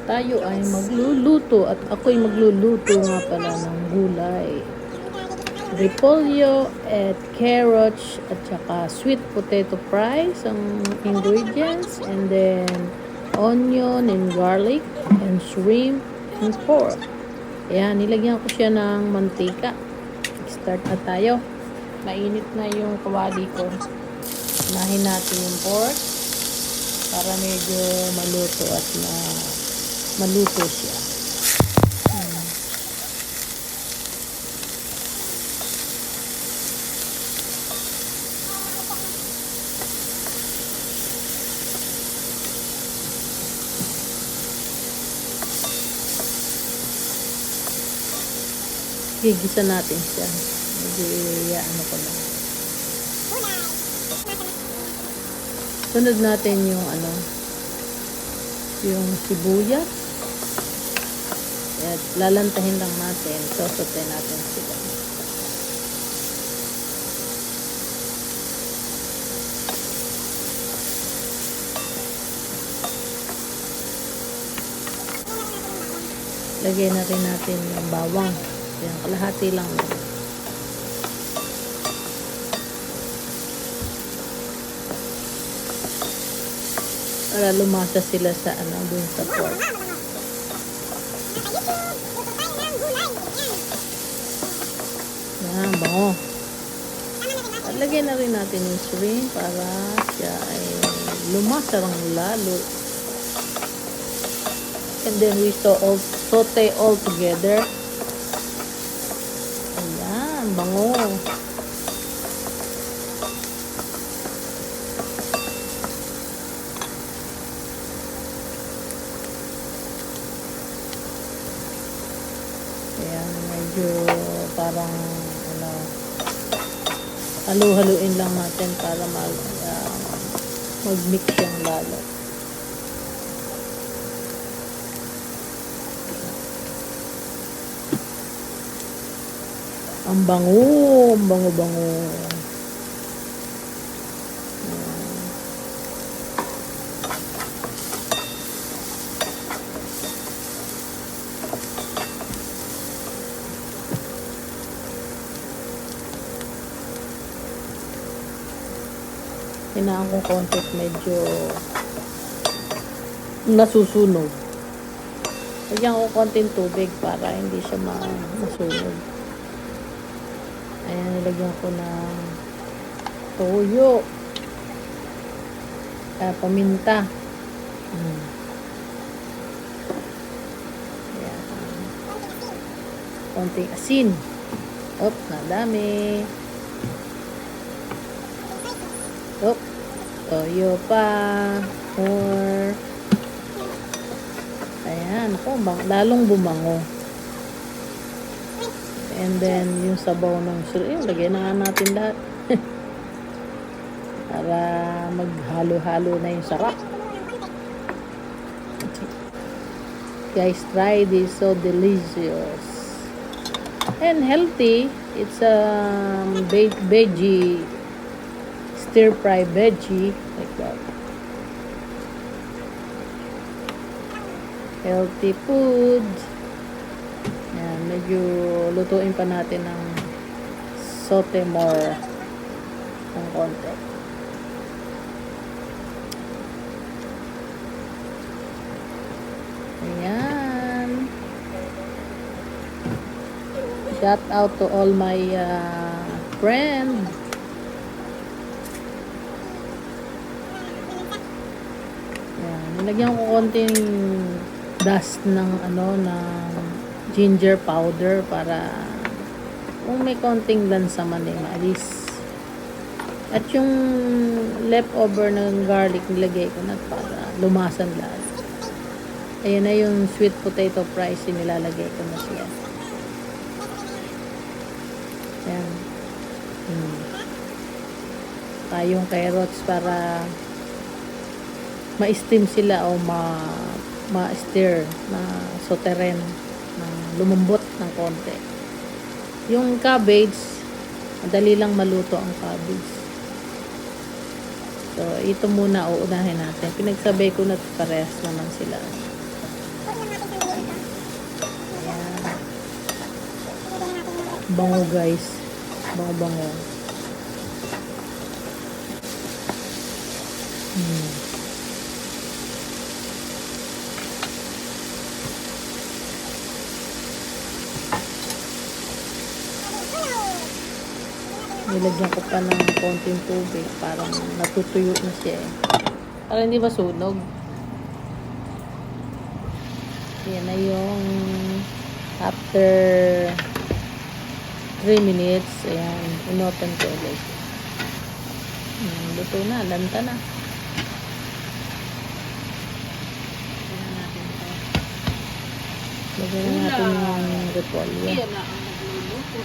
Tayo ay magluluto at ako'y magluluto nga pala ng gulay. Repolyo at carrots at saka sweet potato fries ang ingredients, and then onion and garlic and shrimp and pork. Ayan, nilagyan ko siya ng mantika. Start na tayo. Mainit na yung kawali ko. Unahin natin yung pork para medyo maluto at maluto siya. Gigisa natin siya. Medyo ano ko lang. Sunod natin yung yung sibuyas. At lalantahin lang natin. Sosote natin sila. Lagyan na rin natin yung bawang. Yan, kalahati lang. Para lumasa sila sa dun sa pork. Yan, bango. At lagyan na rin natin yung shrimp para siya ay lumasa lang lalo. And then we saute all together. Ayan, bango. Ayan, medyo parang halu-haluin lang natin para mag-mix yung lalo. Ang bango. Hinaan ko konti, medyo nasusunog. Lagyan ko konting tubig para hindi siya masunog. Ayan, nilagyan ko ng toyo. Paminta. Ayan. Konting asin. Nadami. Toyo pa. More. Ayan, lalong bumango. And then, yung sabaw ng shrimp, lagyan na natin lahat. Para maghalo-halo na yung sarap. Guys, try this. So delicious. And healthy. It's a veggie, stir-fry veggie. Like that. Healthy food. Ayan, medyo lutuin pa natin ng saute more ng konti. Ayan. Shout out to all my friends. Ayan, nilagyan ko konting dust ng ng ginger powder para kung may konting lansa man maalis. At yung leftover ng garlic nilagay ko na para lumasan lalo. Ayan na yung sweet potato fries, nilalagay ko na siya. Ayan. Yung carrots para ma-steam sila o ma-stir na sauterin ng lumambot ng konti. Yung cabbage, madali lang maluto ang cabbage. So, ito muna uunahin natin. Pinagsabay ko na parehas naman sila. Ayan. Bango guys. Bango-bango. Nilagyan ko pa ng konting tubig. Parang natutuyo na siya eh. Para hindi masunog. Yan na yung after 3 minutes. Ayan. Inopen ko ulit. Luto na. Lanta na. Lagyan na natin yung repolyo. Iyan na ang nagluluto.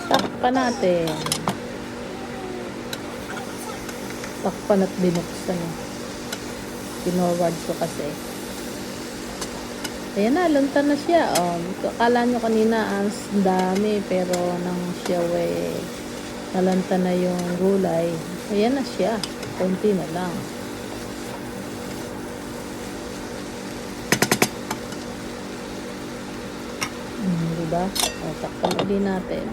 Takpan natin. Takpan at binuksan. Pinorward ko kasi. Ayan na, lanta na siya. Akala nyo kanina ang dami, pero nang siya nalanta na yung gulay. Ayan na siya. Konti na lang. Diba? Takpan ulit natin.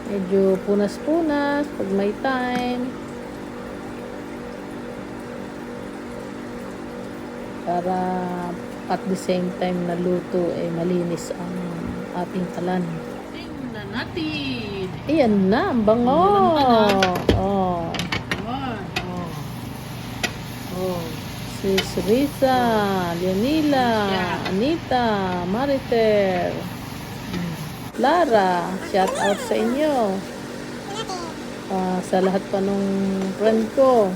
Medyo punas-punas pag may time. Para at the same time na luto malinis ang ating kalan. Tingnan natin. Ayan na, ang bango. Oh. Sis Risa, Leonila, Anita, Mariter, Lara, shout out sa inyo. Sa lahat pa nung friend ko.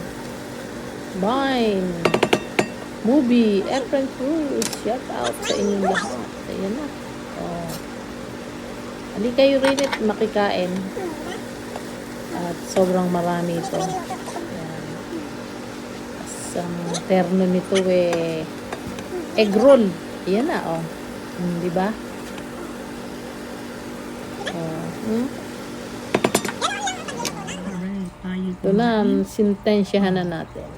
Vine, Movie, Efren Cruz, shout out sa inyong lahat. Ayan na. Halika kayo rin at makikain. At sobrang marami ito. Ayan. Ang terno nito egg roll. Ayan na, diba? Ito na, sintensyahan na natin.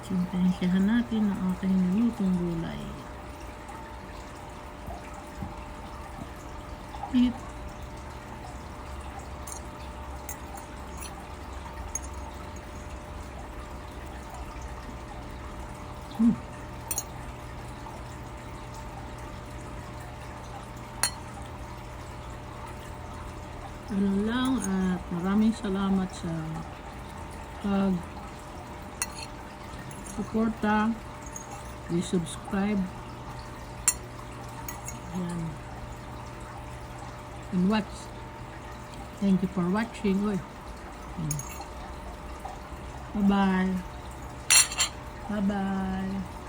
Sintensyahan natin ang ating nilutong gulay. Eat. Ano lang, at maraming salamat sa suporta, i-subscribe, and watch. Thank you for watching. Bye bye. Bye bye.